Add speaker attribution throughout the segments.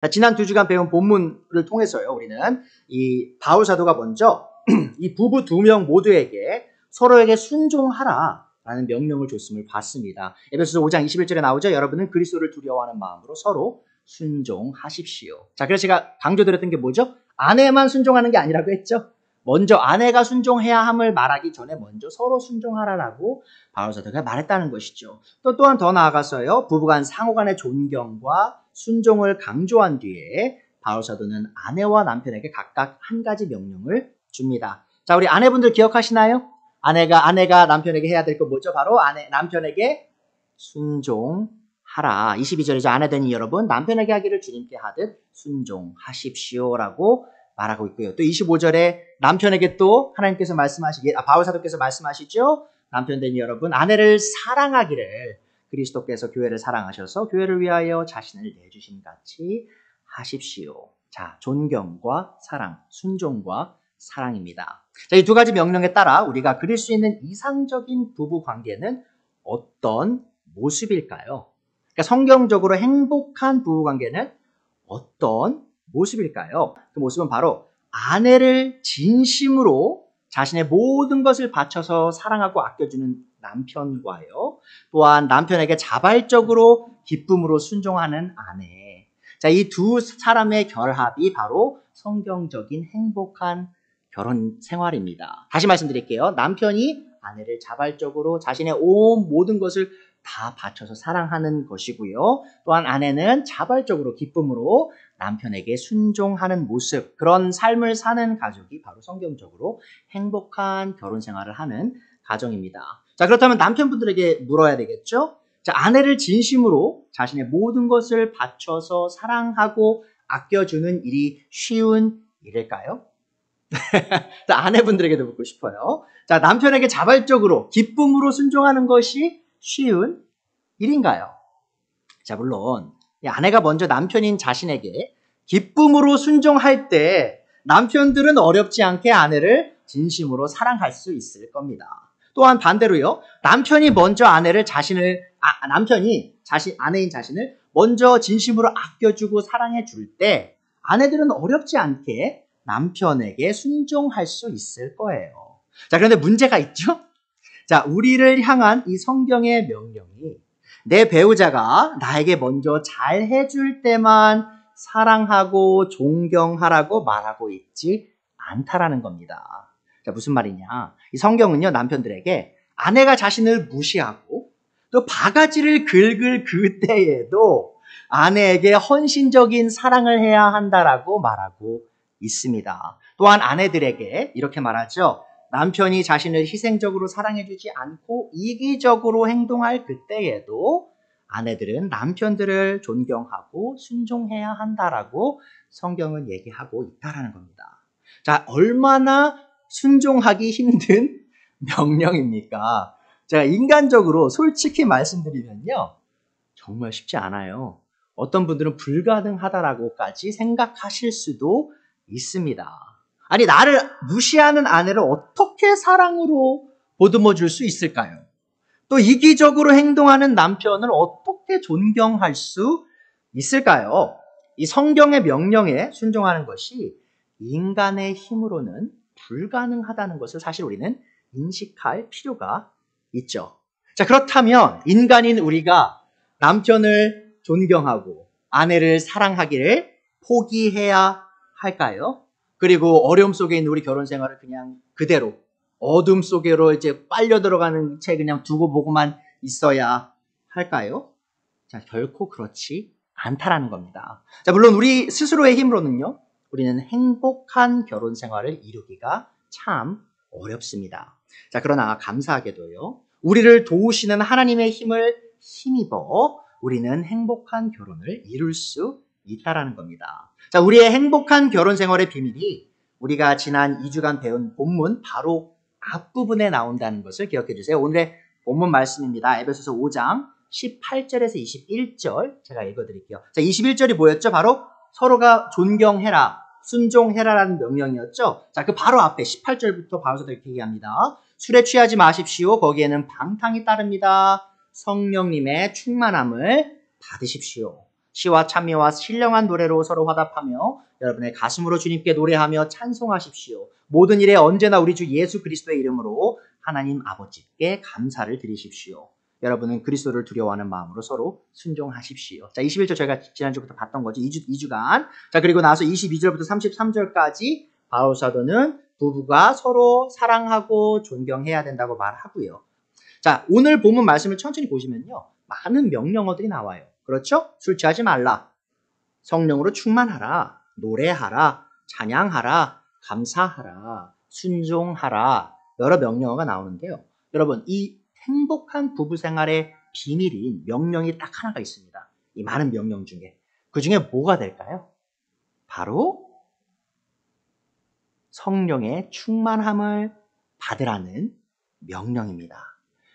Speaker 1: 자, 지난 2주간 배운 본문을 통해서요, 우리는 이 바울 사도가 먼저 이 부부 2명 모두에게 서로에게 순종하라 라는 명령을 줬음을 봤습니다. 에베소서 5장 21절에 나오죠. 여러분은 그리스도를 두려워하는 마음으로 서로 순종하십시오. 자, 그래서 제가 강조드렸던 게 뭐죠? 아내만 순종하는 게 아니라고 했죠. 먼저 아내가 순종해야 함을 말하기 전에 먼저 서로 순종하라라고 바울 사도가 말했다는 것이죠. 또한 더 나아가서요, 부부간 상호간의 존경과 순종을 강조한 뒤에 바울 사도는 아내와 남편에게 각각 한 가지 명령을 줍니다. 자, 우리 아내분들 기억하시나요? 아내가 남편에게 해야 될 거 뭐죠? 바로 남편에게 순종하라. 22절이죠. 아내되니 여러분, 남편에게 하기를 주님께 하듯 순종하십시오라고 말하고 있고요. 또 25절에 남편에게 또 하나님께서 바울 사도께서 말씀하시죠. 남편되니 여러분, 아내를 사랑하기를 그리스도께서 교회를 사랑하셔서 교회를 위하여 자신을 내주신 같이 하십시오. 자, 존경과 사랑, 순종과 사랑입니다. 자, 이 두 가지 명령에 따라 우리가 그릴 수 있는 이상적인 부부 관계는 어떤 모습일까요? 그러니까 성경적으로 행복한 부부 관계는 어떤 모습일까요? 그 모습은 바로 아내를 진심으로 자신의 모든 것을 바쳐서 사랑하고 아껴주는 남편과요, 또한 남편에게 자발적으로 기쁨으로 순종하는 아내. 자, 이 두 사람의 결합이 바로 성경적인 행복한 결혼 생활입니다. 다시 말씀드릴게요. 남편이 아내를 자발적으로 자신의 온 모든 것을 다 바쳐서 사랑하는 것이고요. 또한 아내는 자발적으로 기쁨으로 남편에게 순종하는 모습, 그런 삶을 사는 가족이 바로 성경적으로 행복한 결혼 생활을 하는 가정입니다. 자, 그렇다면 남편분들에게 물어야 되겠죠? 자, 아내를 진심으로 자신의 모든 것을 바쳐서 사랑하고 아껴주는 일이 쉬운 일일까요? 자, 아내분들에게도 묻고 싶어요. 자, 남편에게 자발적으로 기쁨으로 순종하는 것이 쉬운 일인가요? 자, 물론 아내가 먼저 남편인 자신에게 기쁨으로 순종할 때 남편들은 어렵지 않게 아내를 진심으로 사랑할 수 있을 겁니다. 또한 반대로요, 남편이 먼저 아내인 자신을 먼저 진심으로 아껴주고 사랑해 줄 때 아내들은 어렵지 않게 남편에게 순종할 수 있을 거예요. 자, 그런데 문제가 있죠? 자, 우리를 향한 이 성경의 명령이 내 배우자가 나에게 먼저 잘 해줄 때만 사랑하고 존경하라고 말하고 있지 않다라는 겁니다. 자, 무슨 말이냐? 이 성경은요, 남편들에게 아내가 자신을 무시하고 또 바가지를 긁을 그때에도 아내에게 헌신적인 사랑을 해야 한다라고 말하고 있습니다. 또한 아내들에게 이렇게 말하죠. 남편이 자신을 희생적으로 사랑해주지 않고 이기적으로 행동할 그때에도 아내들은 남편들을 존경하고 순종해야 한다라고 성경은 얘기하고 있다라는 겁니다. 자, 얼마나 순종하기 힘든 명령입니까? 제가 인간적으로 솔직히 말씀드리면요, 정말 쉽지 않아요. 어떤 분들은 불가능하다라고까지 생각하실 수도 있습니다. 아니, 나를 무시하는 아내를 어떻게 사랑으로 보듬어 줄 수 있을까요? 또 이기적으로 행동하는 남편을 어떻게 존경할 수 있을까요? 이 성경의 명령에 순종하는 것이 인간의 힘으로는 불가능하다는 것을 사실 우리는 인식할 필요가 있죠. 자, 그렇다면 인간인 우리가 남편을 존경하고 아내를 사랑하기를 포기해야 할까요? 그리고 어려움 속에 있는 우리 결혼 생활을 그냥 그대로 어둠 속으로 이제 빨려 들어가는 채 그냥 두고 보고만 있어야 할까요? 자, 결코 그렇지 않다라는 겁니다. 자, 물론 우리 스스로의 힘으로는요, 우리는 행복한 결혼 생활을 이루기가 참 어렵습니다. 자, 그러나 감사하게도요, 우리를 도우시는 하나님의 힘을 힘입어 우리는 행복한 결혼을 이룰 수 있다라는 겁니다. 자, 우리의 행복한 결혼 생활의 비밀이 우리가 지난 2주간 배운 본문 바로 앞부분에 나온다는 것을 기억해 주세요. 오늘의 본문 말씀입니다. 에베소서 5장 18절에서 21절 제가 읽어드릴게요. 자, 21절이 뭐였죠? 바로 서로가 존경해라, 순종해라라는 명령이었죠. 자, 그 바로 앞에 18절부터 바울사도 이렇게 얘기합니다. 술에 취하지 마십시오. 거기에는 방탕이 따릅니다. 성령님의 충만함을 받으십시오. 시와 찬미와 신령한 노래로 서로 화답하며 여러분의 가슴으로 주님께 노래하며 찬송하십시오. 모든 일에 언제나 우리 주 예수 그리스도의 이름으로 하나님 아버지께 감사를 드리십시오. 여러분은 그리스도를 두려워하는 마음으로 서로 순종하십시오. 자, 21절 저희가 지난주부터 봤던 거죠. 2주간. 자, 그리고 나서 22절부터 33절까지 바울 사도는 부부가 서로 사랑하고 존경해야 된다고 말하고요. 자, 오늘 본문 말씀을 천천히 보시면요. 많은 명령어들이 나와요. 그렇죠? 술 취하지 말라. 성령으로 충만하라. 노래하라. 찬양하라. 감사하라. 순종하라. 여러 명령어가 나오는데요. 여러분, 이 행복한 부부 생활의 비밀인 명령이 딱 하나가 있습니다. 이 많은 명령 중에. 그 중에 뭐가 될까요? 바로 성령의 충만함을 받으라는 명령입니다.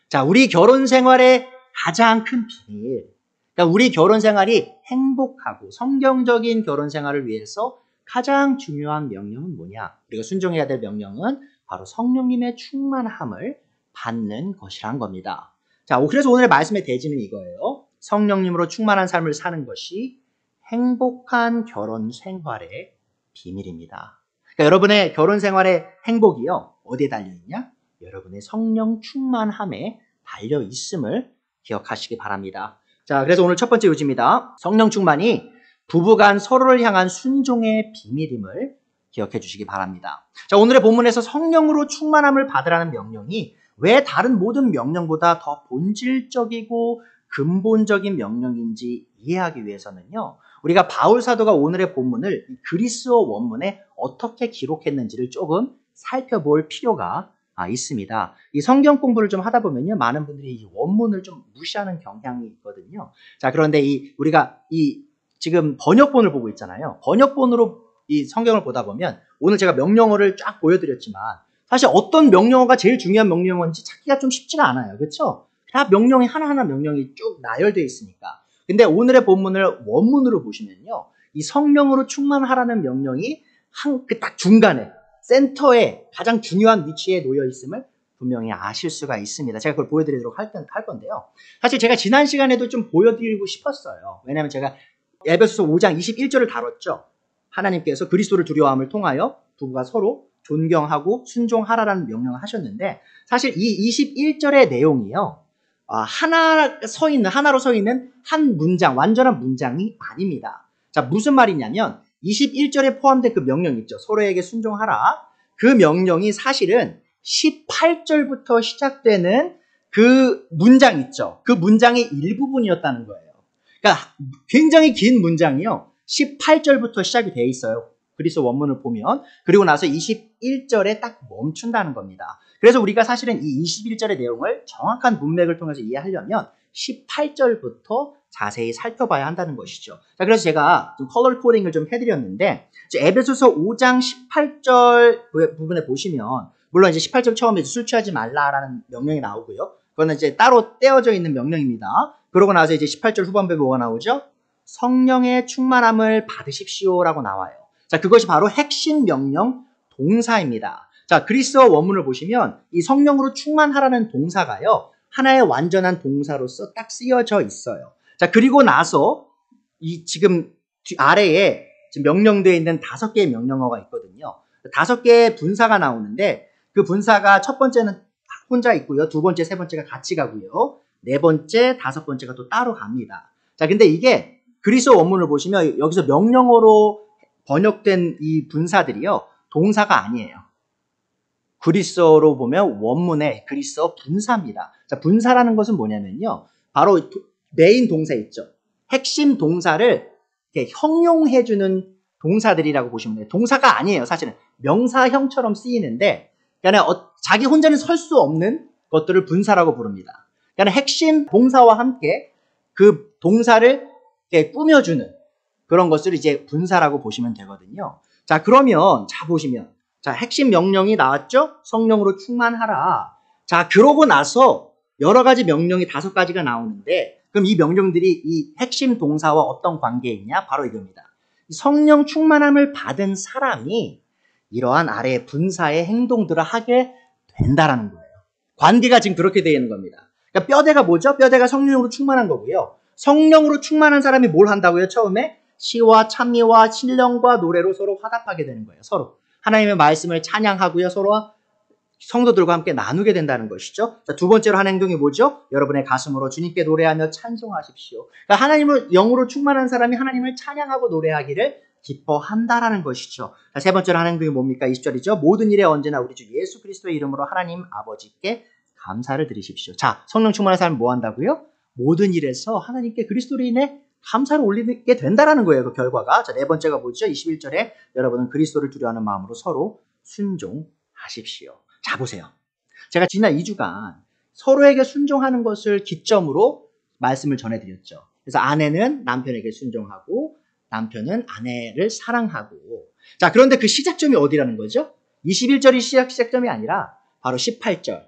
Speaker 1: 자, 우리 결혼 생활의 가장 큰 비밀. 그러니까 우리 결혼 생활이 행복하고 성경적인 결혼 생활을 위해서 가장 중요한 명령은 뭐냐? 우리가 순종해야 될 명령은 바로 성령님의 충만함을 받는 것이란 겁니다. 자, 그래서 오늘의 말씀의 대지는 이거예요. 성령님으로 충만한 삶을 사는 것이 행복한 결혼 생활의 비밀입니다. 그러니까 여러분의 결혼 생활의 행복이요. 어디에 달려있냐? 여러분의 성령 충만함에 달려있음을 기억하시기 바랍니다. 자, 그래서 오늘 첫 번째 요지입니다. 성령 충만이 부부간 서로를 향한 순종의 비밀임을 기억해 주시기 바랍니다. 자, 오늘의 본문에서 성령으로 충만함을 받으라는 명령이 왜 다른 모든 명령보다 더 본질적이고 근본적인 명령인지 이해하기 위해서는요. 우리가 바울 사도가 오늘의 본문을 그리스어 원문에 어떻게 기록했는지를 조금 살펴볼 필요가 있습니다. 이 성경 공부를 좀 하다 보면요. 많은 분들이 이 원문을 좀 무시하는 경향이 있거든요. 자, 그런데 우리가 지금 번역본을 보고 있잖아요. 번역본으로 이 성경을 보다 보면 오늘 제가 명령어를 쫙 보여드렸지만 사실 어떤 명령어가 제일 중요한 명령어인지 찾기가 좀 쉽지가 않아요. 그렇죠? 다 명령이 하나하나 명령이 쭉 나열되어 있으니까. 근데 오늘의 본문을 원문으로 보시면요. 이 성령으로 충만하라는 명령이 그 딱 중간에 센터에 가장 중요한 위치에 놓여 있음을 분명히 아실 수가 있습니다. 제가 그걸 보여드리도록 할 건데요. 사실 제가 지난 시간에도 좀 보여드리고 싶었어요. 왜냐하면 제가 에베소서 5장 21절을 다뤘죠. 하나님께서 그리스도를 두려워함을 통하여 부부가 서로 존경하고 순종하라라는 명령을 하셨는데 사실 이 21절의 내용이요. 하나로 서 있는 한 문장, 완전한 문장이 아닙니다. 자, 무슨 말이냐면 21절에 포함된 그 명령 있죠. 서로에게 순종하라. 그 명령이 사실은 18절부터 시작되는 그 문장 있죠. 그 문장의 일부분이었다는 거예요. 그러니까 굉장히 긴 문장이요. 18절부터 시작이 돼 있어요. 그리스도 원문을 보면. 그리고 나서 21절에 딱 멈춘다는 겁니다. 그래서 우리가 사실은 이 21절의 내용을 정확한 문맥을 통해서 이해하려면 18절부터 자세히 살펴봐야 한다는 것이죠. 자, 그래서 제가 좀 컬러 코딩을 좀 해드렸는데 에베소서 5장 18절 부분에 보시면 물론 이제 18절 처음에 술 취하지 말라라는 명령이 나오고요. 그거는 이제 따로 떼어져 있는 명령입니다. 그러고 나서 이제 18절 후반부에 뭐가 나오죠? 성령의 충만함을 받으십시오라고 나와요. 자, 그것이 바로 핵심 명령 동사입니다. 자, 그리스어 원문을 보시면 이 성령으로 충만하라는 동사가요. 하나의 완전한 동사로서 딱 쓰여져 있어요. 자, 그리고 나서 지금 아래에 지금 명령되어 있는 5개의 명령어가 있거든요. 5개의 분사가 나오는데 그 분사가 첫 번째는 혼자 있고요. 두 번째, 세 번째가 같이 가고요. 네 번째, 다섯 번째가 또 따로 갑니다. 자, 근데 이게 그리스어 원문을 보시면 여기서 명령어로 번역된 이 분사들이요. 동사가 아니에요. 그리스어로 보면 원문의 그리스어 분사입니다. 자, 분사라는 것은 뭐냐면요. 바로 메인 동사 있죠. 핵심 동사를 이렇게 형용해주는 동사들이라고 보시면 돼요. 동사가 아니에요. 사실은 명사형처럼 쓰이는데 그러니까 자기 혼자는 설 수 없는 것들을 분사라고 부릅니다. 그러니까 핵심 동사와 함께 그 동사를 이렇게 꾸며주는 그런 것을 이제 분사라고 보시면 되거든요. 자, 그러면 보시면 자, 핵심 명령이 나왔죠? 성령으로 충만하라. 자, 그러고 나서 여러 가지 명령이 5가지가 나오는데 그럼 이 명령들이 이 핵심 동사와 어떤 관계에 있냐? 바로 이겁니다. 성령 충만함을 받은 사람이 이러한 아래의 분사의 행동들을 하게 된다라는 거예요. 관계가 지금 그렇게 되어 있는 겁니다. 그러니까 뼈대가 뭐죠? 뼈대가 성령으로 충만한 거고요. 성령으로 충만한 사람이 뭘 한다고요? 처음에 시와 찬미와 신령과 노래로 서로 화답하게 되는 거예요. 서로 하나님의 말씀을 찬양하고요. 서로 성도들과 함께 나누게 된다는 것이죠. 자, 두 번째로 하는 행동이 뭐죠? 여러분의 가슴으로 주님께 노래하며 찬송하십시오. 그러니까 하나님을 영으로 충만한 사람이 하나님을 찬양하고 노래하기를 기뻐한다라는 것이죠. 자, 세 번째로 하는 행동이 뭡니까? 20절이죠. 모든 일에 언제나 우리 주 예수 그리스도의 이름으로 하나님 아버지께 감사를 드리십시오. 자, 성령 충만한 사람은 뭐 한다고요? 모든 일에서 하나님께 그리스도로 인해 감사를 올리게 된다라는 거예요. 그 결과가. 자, 네 번째가 뭐죠? 21절에 여러분은 그리스도를 두려워하는 마음으로 서로 순종하십시오. 자, 보세요. 제가 지난 2주간 서로에게 순종하는 것을 기점으로 말씀을 전해드렸죠. 그래서 아내는 남편에게 순종하고 남편은 아내를 사랑하고. 자, 그런데 그 시작점이 어디라는 거죠? 21절이 시작점이 아니라 바로 18절.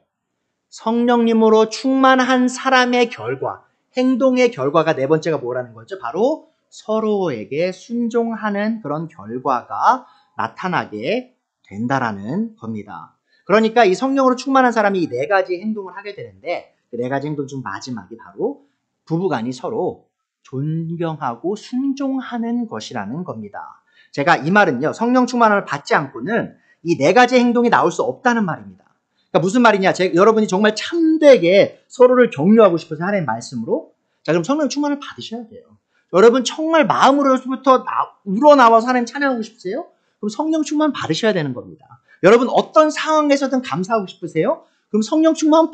Speaker 1: 성령님으로 충만한 사람의 결과, 행동의 결과가 네 번째가 뭐라는 거죠? 바로 서로에게 순종하는 그런 결과가 나타나게 된다라는 겁니다. 그러니까 이 성령으로 충만한 사람이 이 네 가지 행동을 하게 되는데 그 네 가지 행동 중 마지막이 바로 부부간이 서로 존경하고 순종하는 것이라는 겁니다. 제가 이 말은요, 성령 충만함을 받지 않고는 이 네 가지 행동이 나올 수 없다는 말입니다. 그러니까 무슨 말이냐? 여러분이 정말 참되게 서로를 격려하고 싶어서 하나님의 말씀으로, 자, 그럼 성령 충만을 받으셔야 돼요. 여러분 정말 마음으로부터 우러나와서 하나님 찬양하고 싶으세요? 그럼 성령 충만 받으셔야 되는 겁니다. 여러분 어떤 상황에서든 감사하고 싶으세요? 그럼 성령 충만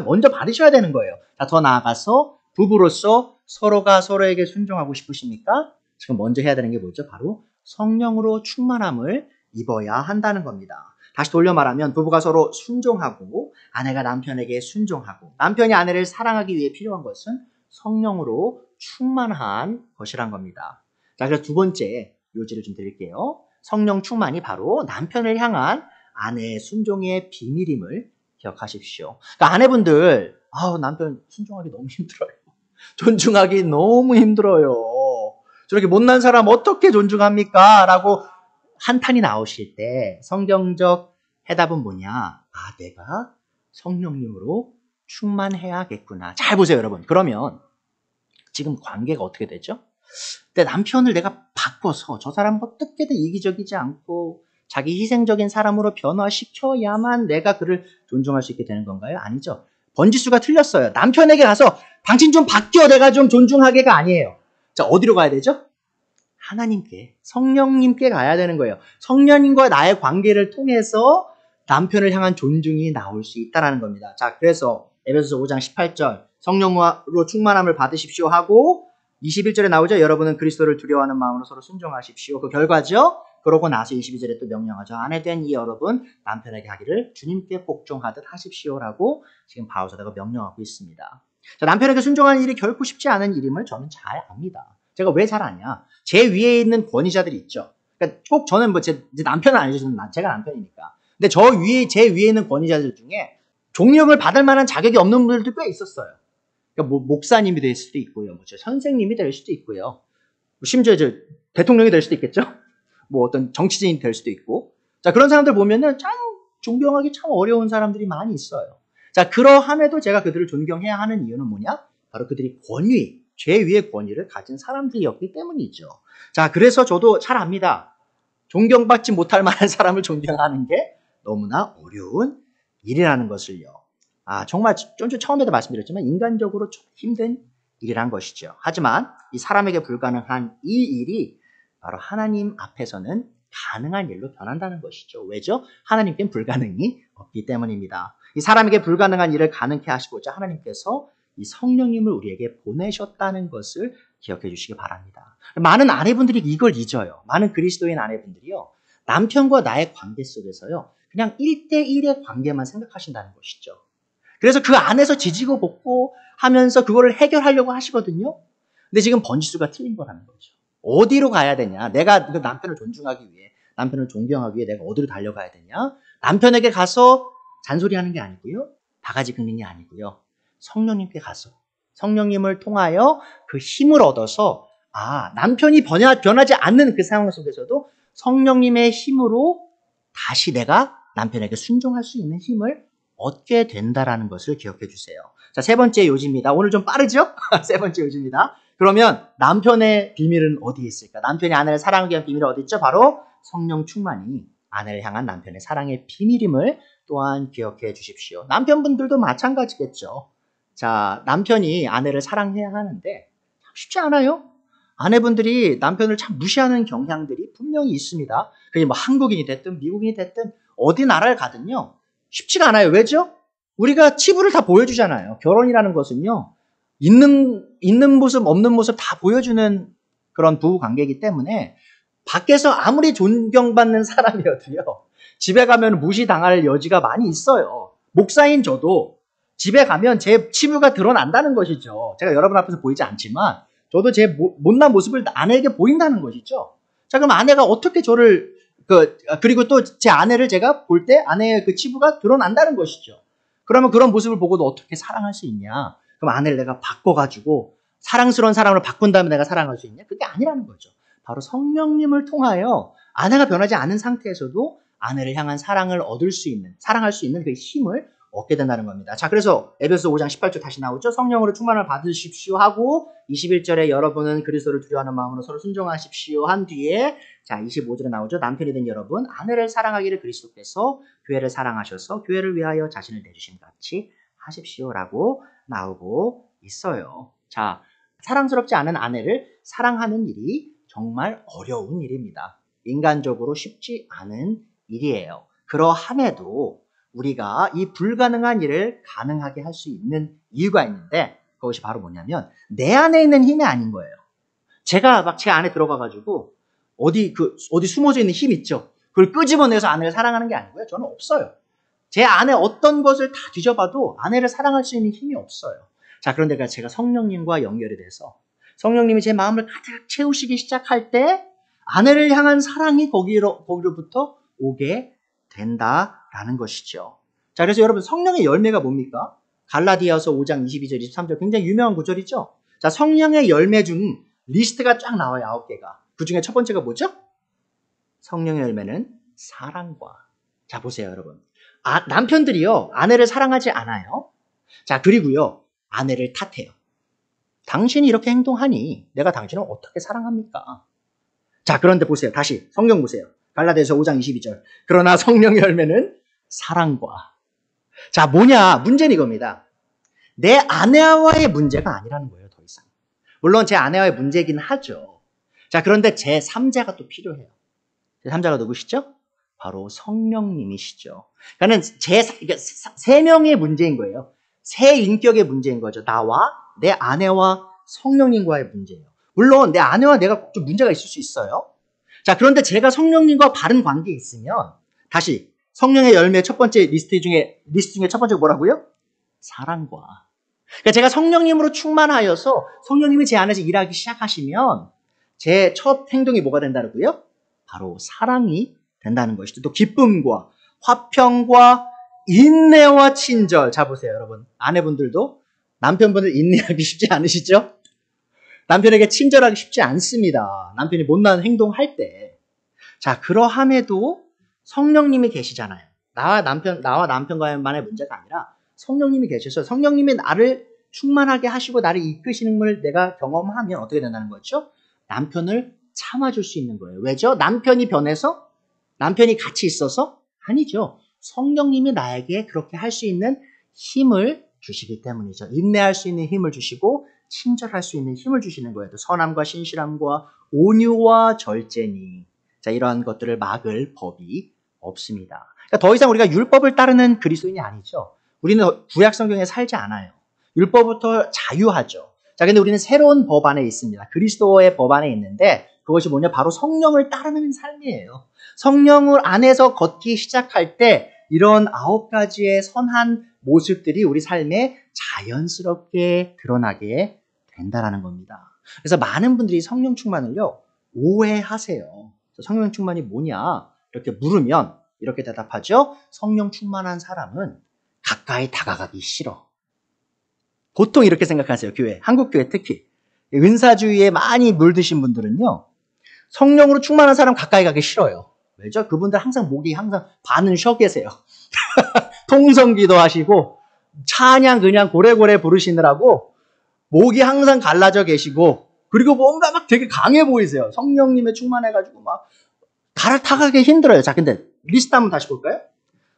Speaker 1: 먼저 받으셔야 되는 거예요. 자, 더 나아가서 부부로서 서로가 서로에게 순종하고 싶으십니까? 지금 먼저 해야 되는 게 뭐죠? 바로 성령으로 충만함을 입어야 한다는 겁니다. 다시 돌려 말하면 부부가 서로 순종하고 아내가 남편에게 순종하고 남편이 아내를 사랑하기 위해 필요한 것은 성령으로 충만한 것이란 겁니다. 자, 그래서 두 번째 요지를 좀 드릴게요. 성령 충만이 바로 남편을 향한 아내의 순종의 비밀임을 기억하십시오. 그러니까 아내분들, 남편 순종하기 너무 힘들어요. 존중하기 너무 힘들어요. 저렇게 못난 사람 어떻게 존중합니까? 라고 한탄이 나오실 때 성경적 해답은 뭐냐? 내가 성령님으로 충만해야겠구나. 잘 보세요, 여러분. 그러면 지금 관계가 어떻게 되죠? 근데 남편을 내가 바꿔서 저 사람 어떻게든 이기적이지 않고 자기 희생적인 사람으로 변화시켜야만 내가 그를 존중할 수 있게 되는 건가요? 아니죠. 번지수가 틀렸어요. 남편에게 가서 당신 좀 바뀌어, 내가 좀 존중하게가 아니에요. 자, 어디로 가야 되죠? 하나님께, 성령님께 가야 되는 거예요. 성령님과 나의 관계를 통해서 남편을 향한 존중이 나올 수 있다는 겁니다. 자, 그래서 에베소서 5장 18절 성령으로 충만함을 받으십시오 하고 21절에 나오죠. 여러분은 그리스도를 두려워하는 마음으로 서로 순종하십시오. 그 결과죠. 그러고 나서 22절에 또 명령하죠. 아내된 이 여러분 남편에게 하기를 주님께 복종하듯 하십시오라고 지금 바울사도가 명령하고 있습니다. 자, 남편에게 순종하는 일이 결코 쉽지 않은 일임을 저는 잘 압니다. 제가 왜 잘 아냐? 제 위에 있는 권위자들이 있죠. 그러니까 꼭 저는 제 남편은 아니죠. 제가 남편이니까. 근데 제 위에 있는 권위자들 중에 존경을 받을 만한 자격이 없는 분들도 꽤 있었어요. 그러니까 목사님이 될 수도 있고요. 선생님이 될 수도 있고요. 심지어 대통령이 될 수도 있겠죠. 어떤 정치인이 될 수도 있고. 자, 그런 사람들 보면은 참 존경하기 참 어려운 사람들이 많이 있어요. 자, 그러함에도 제가 그들을 존경해야 하는 이유는 뭐냐? 바로 그들이 제 위의 권위를 가진 사람들이었기 때문이죠. 자, 그래서 저도 잘 압니다. 존경받지 못할 만한 사람을 존경하는 게 너무나 어려운 일이라는 것을요. 정말 좀 처음에도 말씀드렸지만 인간적으로 좀 힘든 일이란 것이죠. 하지만 이 사람에게 불가능한 이 일이 바로 하나님 앞에서는 가능한 일로 변한다는 것이죠. 왜죠? 하나님께는 불가능이 없기 때문입니다. 이 사람에게 불가능한 일을 가능케 하시고자 하나님께서 이 성령님을 우리에게 보내셨다는 것을 기억해 주시기 바랍니다. 많은 아내분들이 이걸 잊어요. 많은 그리스도인 아내분들이요. 남편과 나의 관계 속에서요. 그냥 1대1의 관계만 생각하신다는 것이죠. 그래서 그 안에서 지지고 볶고 하면서 그거를 해결하려고 하시거든요. 근데 지금 번지수가 틀린 거라는 거죠. 어디로 가야 되냐? 내가 그 남편을 존중하기 위해, 남편을 존경하기 위해 내가 어디로 달려가야 되냐? 남편에게 가서 잔소리하는 게 아니고요. 바가지 긁는 게 아니고요. 성령님께 가서 성령님을 통하여 그 힘을 얻어서 남편이 변하지 않는 그 상황 속에서도 성령님의 힘으로 다시 내가 남편에게 순종할 수 있는 힘을 얻게 된다라는 것을 기억해 주세요. 자, 세 번째 요지입니다. 오늘 좀 빠르죠? 세 번째 요지입니다. 그러면 남편의 비밀은 어디에 있을까? 남편이 아내를 사랑하기 위한 비밀은 어디 있죠? 바로 성령 충만이 아내를 향한 남편의 사랑의 비밀임을 또한 기억해 주십시오. 남편분들도 마찬가지겠죠. 자, 남편이 아내를 사랑해야 하는데 쉽지 않아요. 아내분들이 남편을 참 무시하는 경향들이 분명히 있습니다. 그게 뭐 한국인이 됐든 미국인이 됐든 어디 나라를 가든요. 쉽지가 않아요. 왜죠? 우리가 치부를 다 보여주잖아요. 결혼이라는 것은요. 있는 모습, 없는 모습 다 보여주는 그런 부부 관계이기 때문에 밖에서 아무리 존경받는 사람이어도요. 집에 가면 무시당할 여지가 많이 있어요. 목사인 저도 집에 가면 제 치부가 드러난다는 것이죠. 제가 여러분 앞에서 보이지 않지만 저도 제 못난 모습을 아내에게 보인다는 것이죠. 자, 그럼 아내가 어떻게 저를 그리고 또 제 아내를 제가 볼 때 아내의 그 치부가 드러난다는 것이죠. 그러면 그런 모습을 보고도 어떻게 사랑할 수 있냐? 그럼 아내를 내가 바꿔가지고 사랑스러운 사람으로 바꾼 다음에 내가 사랑할 수 있냐? 그게 아니라는 거죠. 바로 성령님을 통하여 아내가 변하지 않은 상태에서도 아내를 향한 사랑을 얻을 수 있는, 사랑할 수 있는 그 힘을 얻게 된다는 겁니다. 자, 그래서 에베소 5장 18절 다시 나오죠. 성령으로 충만을 받으십시오 하고 21절에 여러분은 그리스도를 두려워하는 마음으로 서로 순종하십시오 한 뒤에 자, 25절에 나오죠. 남편이 된 여러분, 아내를 사랑하기를 그리스도께서 교회를 사랑하셔서 교회를 위하여 자신을 내주신 같이 하십시오라고 나오고 있어요. 자, 사랑스럽지 않은 아내를 사랑하는 일이 정말 어려운 일입니다. 인간적으로 쉽지 않은 일이에요. 그러함에도 우리가 이 불가능한 일을 가능하게 할 수 있는 이유가 있는데 그것이 바로 뭐냐면 내 안에 있는 힘이 아닌 거예요. 제가 막 제 안에 들어가가지고 어디 숨어져 있는 힘 있죠. 그걸 끄집어내서 아내를 사랑하는 게 아니고요. 저는 없어요. 제 안에 어떤 것을 다 뒤져봐도 아내를 사랑할 수 있는 힘이 없어요. 자, 그런데 제가 성령님과 연결이 돼서 성령님이 제 마음을 가득 채우시기 시작할 때 아내를 향한 사랑이 거기로부터 오게 된다라는 것이죠. 자, 그래서 여러분 성령의 열매가 뭡니까? 갈라디아서 5장 22절, 23절 굉장히 유명한 구절이죠. 자, 성령의 열매 중 리스트가 쫙 나와요. 9개가. 그 중에 첫 번째가 뭐죠? 성령의 열매는 사랑과. 자, 보세요, 여러분. 남편들이요, 아내를 사랑하지 않아요. 자, 그리고요, 아내를 탓해요. 당신이 이렇게 행동하니 내가 당신을 어떻게 사랑합니까? 자, 그런데 보세요. 다시 성경 보세요. 갈라디아서 5장 22절. 그러나 성령의 열매는 사랑과. 자, 뭐냐? 문제는 이겁니다. 내 아내와의 문제가 아니라는 거예요, 더 이상. 물론 제 아내와의 문제이긴 하죠. 자, 그런데 제 3자가 또 필요해요. 제 3자가 누구시죠? 바로 성령님이시죠. 그러니까 세 명의 문제인 거예요. 세 인격의 문제인 거죠. 나와 내 아내와 성령님과의 문제예요. 물론 내 아내와 내가 좀 문제가 있을 수 있어요. 자, 그런데 제가 성령님과 바른 관계에 있으면 다시 성령의 열매 첫 번째 리스트 중에 첫 번째가 뭐라고요? 사랑과. 그러니까 제가 성령님으로 충만하여서 성령님이 제 안에서 일하기 시작하시면 제 첫 행동이 뭐가 된다고요? 바로 사랑이 된다는 것이죠. 또 기쁨과 화평과 인내와 친절. 자, 보세요, 여러분. 아내분들도 남편분을 인내하기 쉽지 않으시죠? 남편에게 친절하기 쉽지 않습니다. 남편이 못난 행동할 때. 자, 그러함에도 성령님이 계시잖아요. 나와 남편과만의 문제가 아니라 성령님이 계셔서 성령님이 나를 충만하게 하시고 나를 이끄시는 걸 내가 경험하면 어떻게 된다는 거죠? 남편을 참아줄 수 있는 거예요. 왜죠? 남편이 변해서? 남편이 같이 있어서? 아니죠. 성령님이 나에게 그렇게 할 수 있는 힘을 주시기 때문이죠. 인내할 수 있는 힘을 주시고 친절할 수 있는 힘을 주시는 거예요. 선함과 신실함과 온유와 절제니. 자, 이러한 것들을 막을 법이 없습니다. 그러니까 더 이상 우리가 율법을 따르는 그리스도인이 아니죠. 우리는 구약 성경에 살지 않아요. 율법부터 자유하죠. 자, 근데 우리는 새로운 법 안에 있습니다. 그리스도의 법 안에 있는데 그것이 뭐냐? 바로 성령을 따르는 삶이에요. 성령을 안에서 걷기 시작할 때 이런 9가지의 선한 모습들이 우리 삶에 자연스럽게 드러나게 된다는 겁니다. 그래서 많은 분들이 성령 충만을요, 오해하세요. 성령 충만이 뭐냐? 이렇게 물으면 이렇게 대답하죠. 성령 충만한 사람은 가까이 다가가기 싫어. 보통 이렇게 생각하세요. 교회, 한국 교회 특히. 은사주의에 많이 물드신 분들은요, 성령으로 충만한 사람 가까이 가기 싫어요. 왜죠? 그분들 항상 목이 항상 반은 쉬어 계세요. 통성기도 하시고 찬양 그냥 고래고래 부르시느라고 목이 항상 갈라져 계시고 그리고 뭔가 막 되게 강해 보이세요. 성령님에 충만해가지고 막 갈아타가기 힘들어요. 자, 근데 리스트 한번 다시 볼까요?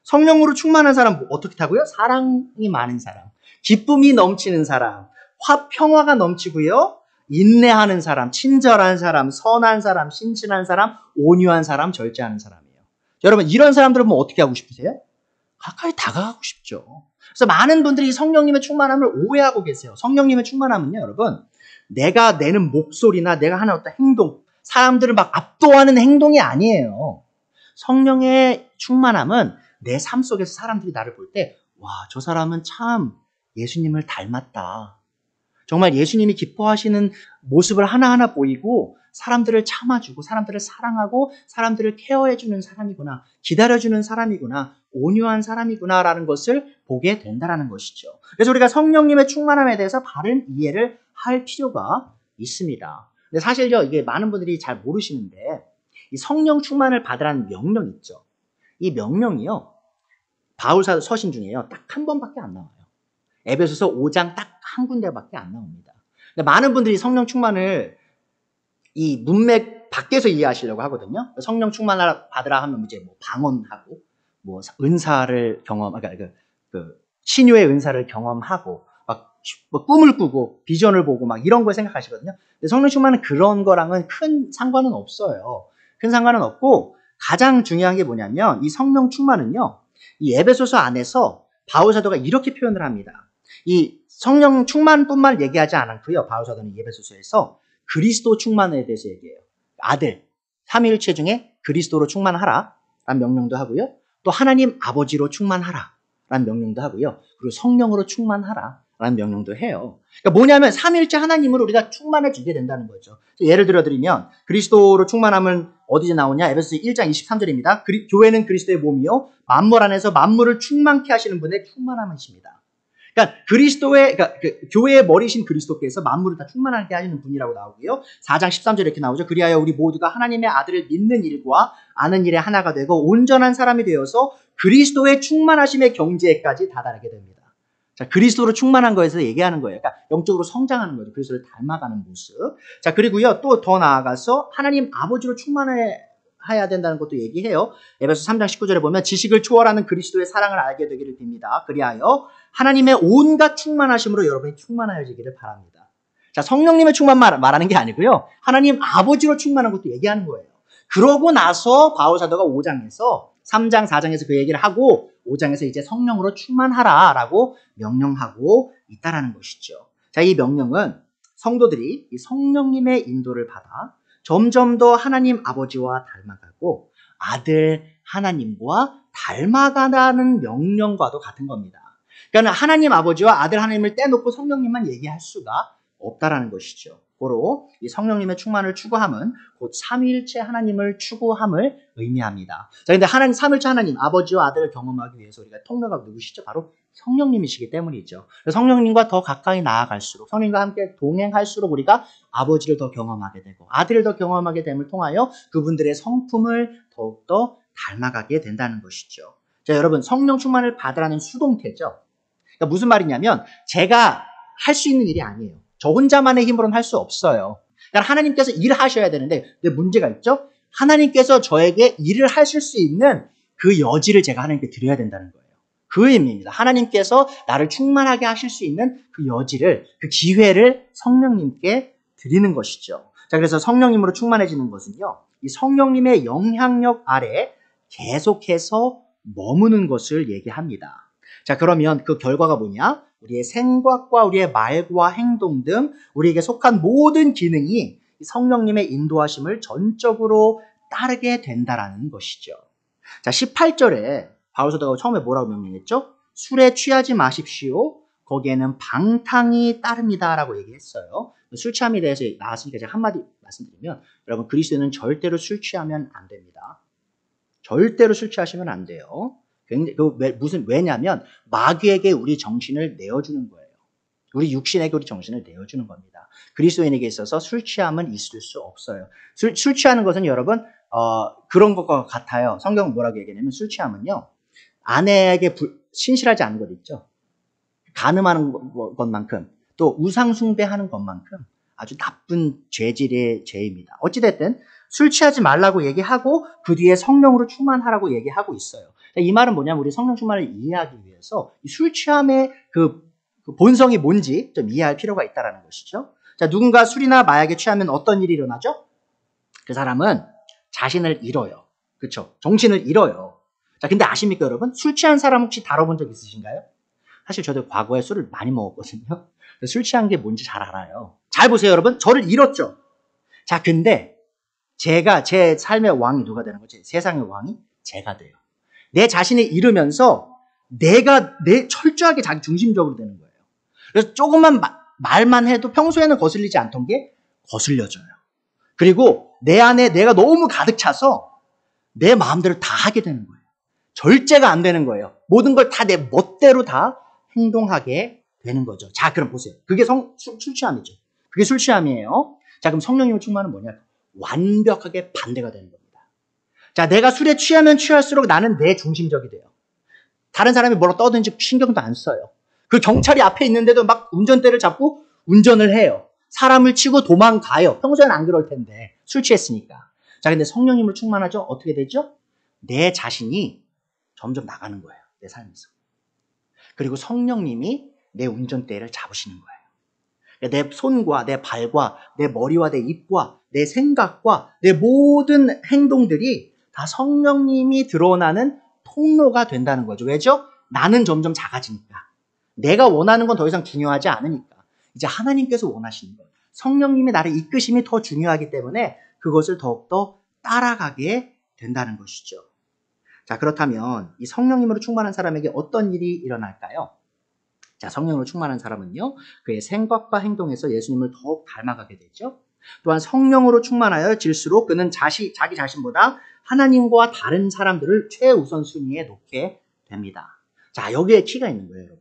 Speaker 1: 성령으로 충만한 사람 어떻게 타고요? 사랑이 많은 사람, 기쁨이 넘치는 사람, 평화가 넘치고요. 인내하는 사람, 친절한 사람, 선한 사람, 신실한 사람, 온유한 사람, 절제하는 사람이에요. 여러분 이런 사람들은 뭐 어떻게 하고 싶으세요? 가까이 다가가고 싶죠. 그래서 많은 분들이 성령님의 충만함을 오해하고 계세요. 성령님의 충만함은요, 여러분, 내가 내는 목소리나 내가 하는 어떤 행동, 사람들을 막 압도하는 행동이 아니에요. 성령의 충만함은 내 삶 속에서 사람들이 나를 볼 때, 와, 저 사람은 참 예수님을 닮았다. 정말 예수님이 기뻐하시는 모습을 하나하나 보이고 사람들을 참아주고 사람들을 사랑하고 사람들을 케어해주는 사람이구나. 기다려주는 사람이구나. 온유한 사람이구나라는 것을 보게 된다는 것이죠. 그래서 우리가 성령님의 충만함에 대해서 바른 이해를 할 필요가 있습니다. 근데 사실요, 이게 많은 분들이 잘 모르시는데 이 성령 충만을 받으라는 명령 있죠. 이 명령이요. 바울 서신 중에요. 딱 한 번밖에 안 나와요. 에베소서 5장 딱 한 군데밖에 안 나옵니다. 근데 많은 분들이 성령 충만을 이 문맥 밖에서 이해하시려고 하거든요. 성령 충만을 받으라 하면 이제 뭐 방언하고 뭐 은사를 그러니까 신유의 은사를 경험하고 막 뭐 꿈을 꾸고 비전을 보고 막 이런 걸 생각하시거든요. 근데 성령 충만은 그런 거랑은 큰 상관은 없어요. 큰 상관은 없고 가장 중요한 게 뭐냐면 이 성령 충만은요. 이 에베소서 안에서 바울 사도가 이렇게 표현을 합니다. 이 성령 충만뿐만 얘기하지 않고요. 바울 사도는 에베소서에서 그리스도 충만에 대해서 얘기해요. 아들, 삼위일체 중에 그리스도로 충만하라 라는 명령도 하고요. 또 하나님 아버지로 충만하라 라는 명령도 하고요. 그리고 성령으로 충만하라 라는 명령도 해요. 그러니까 뭐냐면 삼위일체 하나님으로 우리가 충만해 주게 된다는 거죠. 예를 들어드리면 그리스도로 충만함은 어디서 나오냐? 에베소서 1장 23절입니다. 교회는 그리스도의 몸이요 만물 안에서 만물을 충만케 하시는 분의 충만함이십니다. 그러니까 교회의 머리신 그리스도께서 만물을 다 충만하게 하시는 분이라고 나오고요. 4장 13절에 이렇게 나오죠. 그리하여 우리 모두가 하나님의 아들을 믿는 일과 아는 일에 하나가 되고 온전한 사람이 되어서 그리스도의 충만하심의 경지에까지 다다르게 됩니다. 자, 그리스도로 충만한 거에서 얘기하는 거예요. 그러니까 영적으로 성장하는 거죠. 그리스도를 닮아가는 모습. 자, 그리고요. 또 더 나아가서 하나님 아버지로 충만해야 된다는 것도 얘기해요. 에베소 3장 19절에 보면 지식을 초월하는 그리스도의 사랑을 알게 되기를 빕니다. 그리하여 하나님의 온갖 충만하심으로 여러분이 충만하여지기를 바랍니다. 자, 성령님의 충만 말하는 게 아니고요. 하나님 아버지로 충만한 것도 얘기하는 거예요. 그러고 나서 바울 사도가 5장에서 3장, 4장에서 그 얘기를 하고 5장에서 이제 성령으로 충만하라라고 명령하고 있다라는 것이죠. 자, 이 명령은 성도들이 이 성령님의 인도를 받아 점점 더 하나님 아버지와 닮아가고 아들 하나님과 닮아가라는 명령과도 같은 겁니다. 그러니까 하나님 아버지와 아들 하나님을 떼놓고 성령님만 얘기할 수가 없다라는 것이죠. 고로 이 성령님의 충만을 추구함은 곧 삼위일체 하나님을 추구함을 의미합니다. 자, 근데 삼위일체 하나님, 아버지와 아들을 경험하기 위해서 우리가 통로가 누구시죠? 바로 성령님이시기 때문이죠. 성령님과 더 가까이 나아갈수록, 성령님과 함께 동행할수록 우리가 아버지를 더 경험하게 되고 아들을 더 경험하게 됨을 통하여 그분들의 성품을 더욱더 닮아가게 된다는 것이죠. 자, 여러분, 성령 충만을 받으라는 수동태죠. 그러니까 무슨 말이냐면 제가 할 수 있는 일이 아니에요. 저 혼자만의 힘으로는 할 수 없어요. 그러니까 하나님께서 일을 하셔야 되는데 근데 문제가 있죠. 하나님께서 저에게 일을 하실 수 있는 그 여지를 제가 하나님께 드려야 된다는 거예요. 그 의미입니다. 하나님께서 나를 충만하게 하실 수 있는 그 여지를, 그 기회를 성령님께 드리는 것이죠. 자, 그래서 성령님으로 충만해지는 것은요. 이 성령님의 영향력 아래 계속해서 머무는 것을 얘기합니다. 자, 그러면 그 결과가 뭐냐? 우리의 생각과 우리의 말과 행동 등 우리에게 속한 모든 기능이 성령님의 인도하심을 전적으로 따르게 된다라는 것이죠. 자, 18절에 바울 사도가 처음에 뭐라고 명령했죠? 술에 취하지 마십시오. 거기에는 방탕이 따릅니다라고 얘기했어요. 술 취함에 대해서 나왔으니까 제가 한마디 말씀드리면 여러분 그리스도는 절대로 술 취하면 안 됩니다. 절대로 술 취하시면 안 돼요. 왜냐하면 마귀에게 우리 정신을 내어주는 거예요. 우리 육신에게 우리 정신을 내어주는 겁니다. 그리스도인에게 있어서 술 취함은 있을 수 없어요. 술 취하는 것은 여러분 그런 것과 같아요. 성경은 뭐라고 얘기하냐면 술 취함은요. 아내에게 신실하지 않은 것 있죠. 간음하는 것만큼 또 우상 숭배하는 것만큼 아주 나쁜 죄질의 죄입니다. 어찌됐든 술 취하지 말라고 얘기하고 그 뒤에 성령으로 충만하라고 얘기하고 있어요. 이 말은 뭐냐면 우리 성령 충만을 이해하기 위해서 술 취함의 그 본성이 뭔지 좀 이해할 필요가 있다는 것이죠. 자, 누군가 술이나 마약에 취하면 어떤 일이 일어나죠? 그 사람은 자신을 잃어요. 그렇죠? 정신을 잃어요. 자, 근데 아십니까 여러분? 술 취한 사람 혹시 다뤄본 적 있으신가요? 사실 저도 과거에 술을 많이 먹었거든요. 술 취한 게 뭔지 잘 알아요. 잘 보세요 여러분. 저를 잃었죠. 자, 근데 제가 제 삶의 왕이 누가 되는 거지? 세상의 왕이 제가 돼요. 내 자신을 잃으면서 내가 철저하게 자기 중심적으로 되는 거예요. 그래서 조금만 말만 해도 평소에는 거슬리지 않던 게 거슬려져요. 그리고 내 안에 내가 너무 가득 차서 내 마음대로 다 하게 되는 거예요. 절제가 안 되는 거예요. 모든 걸 다 내 멋대로 다 행동하게 되는 거죠. 자, 그럼 보세요. 그게 술 취함이죠. 그게 술 취함이에요. 자, 그럼 성령님의 충만은 뭐냐? 완벽하게 반대가 되는 겁니다. 자, 내가 술에 취하면 취할수록 나는 내 중심적이 돼요. 다른 사람이 뭐라 떠든지 신경도 안 써요. 그 경찰이 앞에 있는데도 막 운전대를 잡고 운전을 해요. 사람을 치고 도망가요. 평소에는 안 그럴 텐데 술 취했으니까. 자, 근데 성령님을 충만하죠? 어떻게 되죠? 내 자신이 점점 나가는 거예요. 내 삶에서. 그리고 성령님이 내 운전대를 잡으시는 거예요. 내 손과 내 발과 내 머리와 내 입과 내 생각과 내 모든 행동들이 다 성령님이 드러나는 통로가 된다는 거죠. 왜죠? 나는 점점 작아지니까. 내가 원하는 건 더 이상 중요하지 않으니까. 이제 하나님께서 원하시는 거예요. 성령님이 나를 이끄심이 더 중요하기 때문에 그것을 더욱더 따라가게 된다는 것이죠. 자, 그렇다면 이 성령님으로 충만한 사람에게 어떤 일이 일어날까요? 자, 성령으로 충만한 사람은요, 그의 생각과 행동에서 예수님을 더욱 닮아가게 되죠. 또한 성령으로 충만하여 질수록 그는 자기 자신보다 하나님과 다른 사람들을 최우선순위에 놓게 됩니다. 자, 여기에 키가 있는 거예요, 여러분.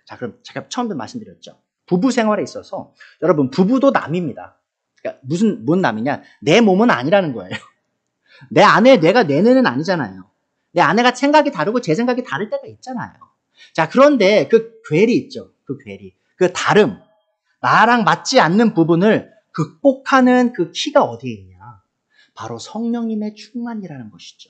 Speaker 1: 자, 그럼 제가 처음에 말씀드렸죠. 부부 생활에 있어서 여러분, 부부도 남입니다. 그러니까 뭔 남이냐? 내 몸은 아니라는 거예요. 내 아내, 내가 내 뇌는 아니잖아요. 내 아내가 생각이 다르고 제 생각이 다를 때가 있잖아요. 자, 그런데 그 괴리 있죠. 그 괴리. 그 다름. 나랑 맞지 않는 부분을 극복하는 그 키가 어디에 있냐? 바로 성령님의 충만이라는 것이죠.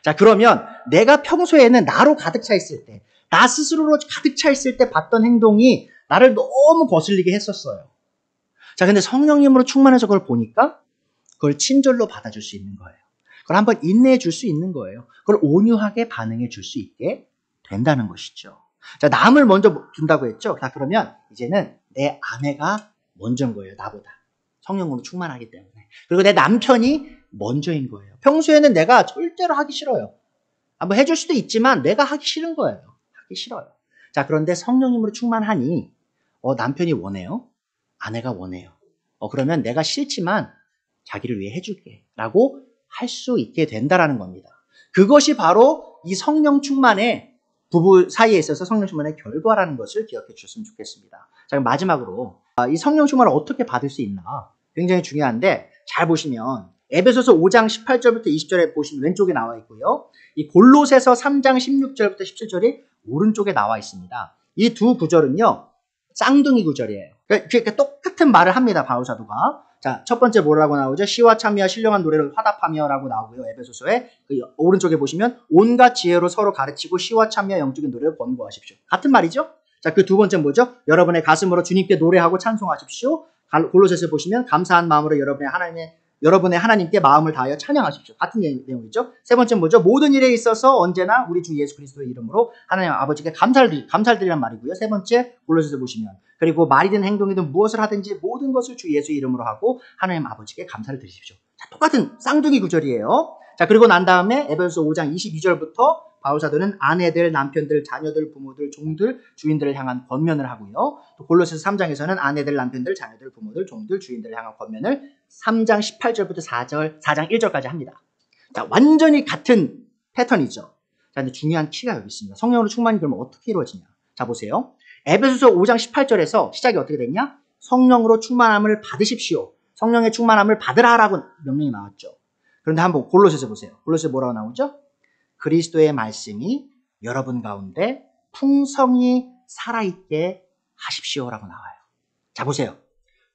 Speaker 1: 자, 그러면 내가 평소에는 나로 가득 차 있을 때, 나 스스로로 가득 차 있을 때 봤던 행동이 나를 너무 거슬리게 했었어요. 자, 근데 성령님으로 충만해서 그걸 보니까 그걸 친절로 받아줄 수 있는 거예요. 그걸 한번 인내해 줄 수 있는 거예요. 그걸 온유하게 반응해 줄 수 있게 된다는 것이죠. 자, 남을 먼저 둔다고 했죠. 자, 그러면 이제는 내 아내가 먼저인 거예요. 나보다. 성령으로 충만하기 때문에. 그리고 내 남편이 먼저인 거예요. 평소에는 내가 절대로 하기 싫어요. 뭐 해줄 수도 있지만 내가 하기 싫은 거예요. 하기 싫어요. 자, 그런데 성령님으로 충만하니 남편이 원해요. 아내가 원해요. 그러면 내가 싫지만 자기를 위해 해줄게 라고 할 수 있게 된다라는 겁니다. 그것이 바로 이 성령 충만의 부부 사이에 있어서 성령 충만의 결과라는 것을 기억해 주셨으면 좋겠습니다. 자, 그럼 마지막으로 이 성령 충만을 어떻게 받을 수 있나? 굉장히 중요한데 잘 보시면 에베소서 5장 18절부터 20절에 보시면 왼쪽에 나와 있고요. 이 골로새서 3장 16절부터 17절이 오른쪽에 나와 있습니다. 이 두 구절은요. 쌍둥이 구절이에요. 그러니까 똑같은 말을 합니다. 바울 사도가. 자, 첫 번째 뭐라고 나오죠? 시와 참여와 신령한 노래를 화답하며 라고 나오고요. 에베소서에 오른쪽에 보시면 온갖 지혜로 서로 가르치고 시와 참여와 영적인 노래를 권고하십시오. 같은 말이죠? 자, 그 두 번째 뭐죠? 여러분의 가슴으로 주님께 노래하고 찬송하십시오. 골로새서 보시면 감사한 마음으로 여러분의 하나님께 마음을 다하여 찬양하십시오. 같은 내용이죠. 세 번째 뭐죠? 모든 일에 있어서 언제나 우리 주 예수 그리스도의 이름으로 하나님 아버지께 감사드리란 말이고요. 세 번째 골로새서 보시면 그리고 말이든 행동이든 무엇을 하든지 모든 것을 주 예수 이름으로 하고 하나님 아버지께 감사를 드리십시오. 자, 똑같은 쌍둥이 구절이에요. 자, 그리고 난 다음에 에베소서 5장 22절부터 바울사도는 아내들, 남편들, 자녀들, 부모들, 종들, 주인들을 향한 권면을 하고요. 또 골로새서 3장에서는 아내들, 남편들, 자녀들, 부모들, 종들, 주인들을 향한 권면을 3장 18절부터 4장 1절까지 합니다. 자, 완전히 같은 패턴이죠. 자, 근데 중요한 키가 여기 있습니다. 성령으로 충만이 그러면 어떻게 이루어지냐? 자, 보세요. 에베소서 5장 18절에서 시작이 어떻게 됐냐? 성령으로 충만함을 받으십시오. 성령의 충만함을 받으라라고 명령이 나왔죠. 그런데 한번 골로새서 보세요. 골로새 뭐라고 나오죠? 그리스도의 말씀이 여러분 가운데 풍성히 살아있게 하십시오라고 나와요. 자, 보세요.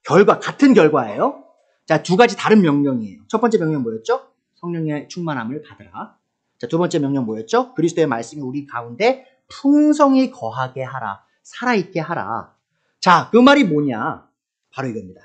Speaker 1: 같은 결과예요. 자, 두 가지 다른 명령이에요. 첫 번째 명령 뭐였죠? 성령의 충만함을 받으라. 자, 두 번째 명령 뭐였죠? 그리스도의 말씀이 우리 가운데 풍성히 거하게 하라. 살아있게 하라. 자, 그 말이 뭐냐? 바로 이겁니다.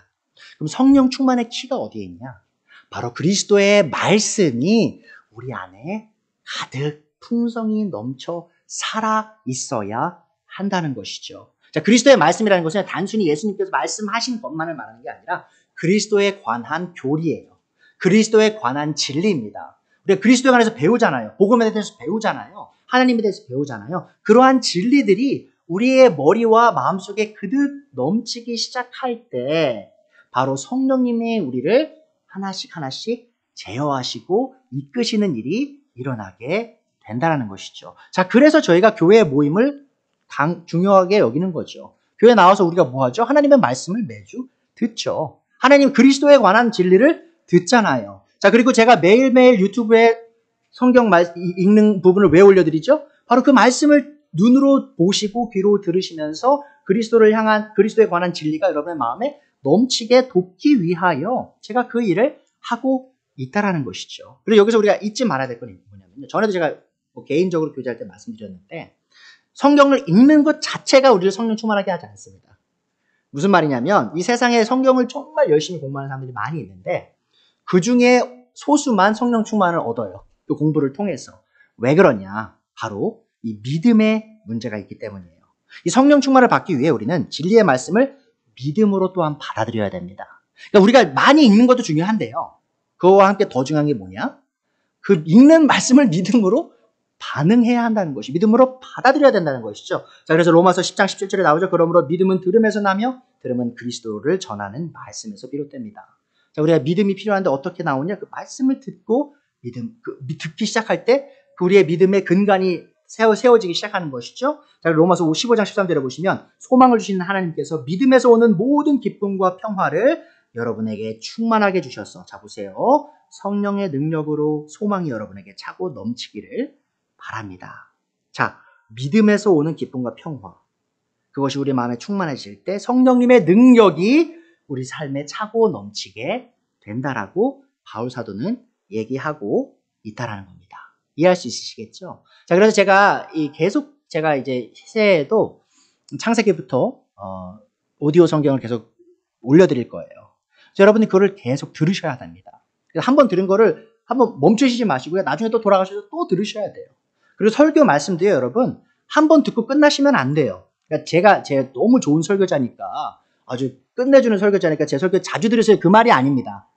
Speaker 1: 그럼 성령 충만의 키가 어디에 있냐? 바로 그리스도의 말씀이 우리 안에 가득 풍성히 넘쳐 살아 있어야 한다는 것이죠. 자, 그리스도의 말씀이라는 것은 단순히 예수님께서 말씀하신 것만을 말하는 게 아니라 그리스도에 관한 교리예요. 그리스도에 관한 진리입니다. 우리가 그리스도에 관해서 배우잖아요. 복음에 대해서 배우잖아요. 하나님에 대해서 배우잖아요. 그러한 진리들이 우리의 머리와 마음속에 그득 넘치기 시작할 때 바로 성령님이 우리를 하나씩 하나씩 제어하시고 이끄시는 일이 일어나게 된다는 것이죠. 자, 그래서 저희가 교회 모임을 중요하게 여기는 거죠. 교회 나와서 우리가 뭐 하죠? 하나님의 말씀을 매주 듣죠. 하나님 그리스도에 관한 진리를 듣잖아요. 자, 그리고 제가 매일매일 유튜브에 성경 읽는 부분을 왜 올려드리죠? 바로 그 말씀을 눈으로 보시고 귀로 들으시면서 그리스도에 관한 진리가 여러분의 마음에 넘치게 돕기 위하여 제가 그 일을 하고 있다라는 것이죠. 그리고 여기서 우리가 잊지 말아야 될 건 뭐냐면요. 전에도 제가 개인적으로 교제할 때 말씀드렸는데 성경을 읽는 것 자체가 우리를 성령 충만하게 하지 않습니다. 무슨 말이냐면 이 세상에 성경을 정말 열심히 공부하는 사람들이 많이 있는데 그 중에 소수만 성령 충만을 얻어요. 그 공부를 통해서. 왜 그러냐? 바로 이 믿음의 문제가 있기 때문이에요. 이 성령 충만을 받기 위해 우리는 진리의 말씀을 믿음으로 또한 받아들여야 됩니다. 그러니까 우리가 많이 읽는 것도 중요한데요. 그거와 함께 더 중요한 게 뭐냐? 그 읽는 말씀을 믿음으로 반응해야 한다는 것이 믿음으로 받아들여야 된다는 것이죠. 자, 그래서 로마서 10장 17절에 나오죠. 그러므로 믿음은 들음에서 나며 들음은 그리스도를 전하는 말씀에서 비롯됩니다. 자, 우리가 믿음이 필요한데 어떻게 나오냐? 그 말씀을 듣고 듣기 시작할 때 우리의 믿음의 근간이 세워지기 시작하는 것이죠. 자, 로마서 15장 13절에 보시면 소망을 주시는 하나님께서 믿음에서 오는 모든 기쁨과 평화를 여러분에게 충만하게 주셔서 자 보세요. 성령의 능력으로 소망이 여러분에게 차고 넘치기를 바랍니다. 자, 믿음에서 오는 기쁨과 평화. 그것이 우리 마음에 충만해질 때 성령님의 능력이 우리 삶에 차고 넘치게 된다라고 바울 사도는 얘기하고 있다라는 겁니다. 이해할 수 있으시겠죠? 자, 그래서 제가 이제 새해에도 창세기부터 오디오 성경을 계속 올려드릴 거예요. 그래서 여러분이 그거를 계속 들으셔야 됩니다. 한번 들은 거를 한번 멈추시지 마시고요. 나중에 또 돌아가셔서 또 들으셔야 돼요. 그리고 설교 말씀도요, 여러분. 한번 듣고 끝나시면 안 돼요. 그러니까 제가 너무 좋은 설교자니까 아주 끝내주는 설교자니까 제 설교 자주 들으세요. 그 말이 아닙니다.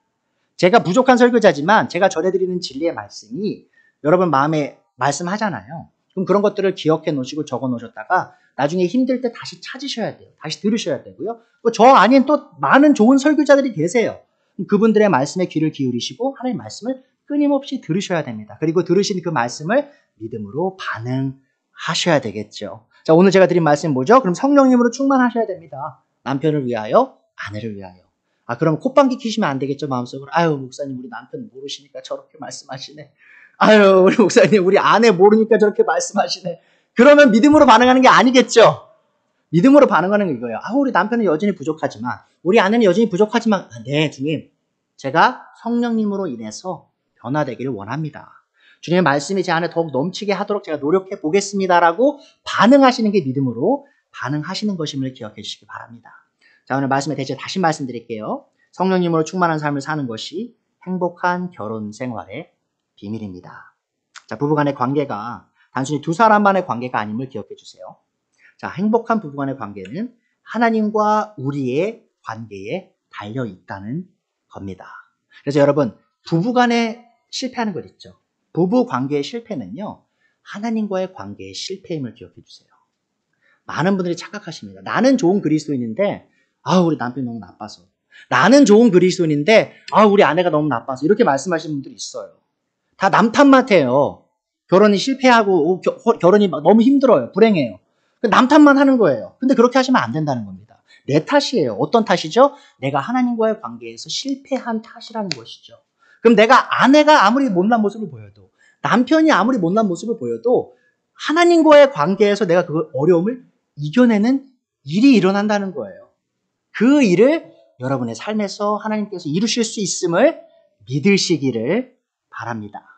Speaker 1: 제가 부족한 설교자지만 제가 전해드리는 진리의 말씀이 여러분 마음에 말씀하잖아요. 그럼 그런 것들을 기억해 놓으시고 적어 놓으셨다가 나중에 힘들 때 다시 찾으셔야 돼요. 다시 들으셔야 되고요. 저 아닌 또 많은 좋은 설교자들이 계세요. 그분들의 말씀에 귀를 기울이시고 하나님의 말씀을 끊임없이 들으셔야 됩니다. 그리고 들으신 그 말씀을 믿음으로 반응하셔야 되겠죠. 자, 오늘 제가 드린 말씀이 뭐죠? 그럼 성령님으로 충만하셔야 됩니다. 남편을 위하여, 아내를 위하여. 그럼 콧방귀 키시면 안 되겠죠, 마음속으로. 아유, 목사님, 우리 남편 모르시니까 저렇게 말씀하시네. 아유, 우리 목사님, 우리 아내 모르니까 저렇게 말씀하시네. 그러면 믿음으로 반응하는 게 아니겠죠? 믿음으로 반응하는 게 이거예요. 우리 남편은 여전히 부족하지만, 우리 아내는 여전히 부족하지만, 네, 주님. 제가 성령님으로 인해서 변화되기를 원합니다. 주님의 말씀이 제 안에 더욱 넘치게 하도록 제가 노력해 보겠습니다라고 반응하시는 게 믿음으로 반응하시는 것임을 기억해 주시기 바랍니다. 자, 오늘 말씀에 대체 다시 말씀드릴게요. 성령님으로 충만한 삶을 사는 것이 행복한 결혼 생활의 비밀입니다. 자, 부부간의 관계가 단순히 두 사람만의 관계가 아님을 기억해 주세요. 자, 행복한 부부간의 관계는 하나님과 우리의 관계에 달려 있다는 겁니다. 그래서 여러분, 부부간에 실패하는 것 있죠. 부부 관계의 실패는요, 하나님과의 관계의 실패임을 기억해 주세요. 많은 분들이 착각하십니다. 나는 좋은 그리스도인인데, 우리 남편이 너무 나빠서. 나는 좋은 그리스도인인데, 우리 아내가 너무 나빠서. 이렇게 말씀하시는 분들이 있어요. 다 남 탓만 해요. 결혼이 실패하고, 결혼이 너무 힘들어요. 불행해요. 남 탓만 하는 거예요. 근데 그렇게 하시면 안 된다는 겁니다. 내 탓이에요. 어떤 탓이죠? 내가 하나님과의 관계에서 실패한 탓이라는 것이죠. 그럼 아내가 아무리 못난 모습을 보여도, 남편이 아무리 못난 모습을 보여도, 하나님과의 관계에서 내가 그 어려움을 이겨내는 일이 일어난다는 거예요. 그 일을 여러분의 삶에서 하나님께서 이루실 수 있음을 믿으시기를 바랍니다.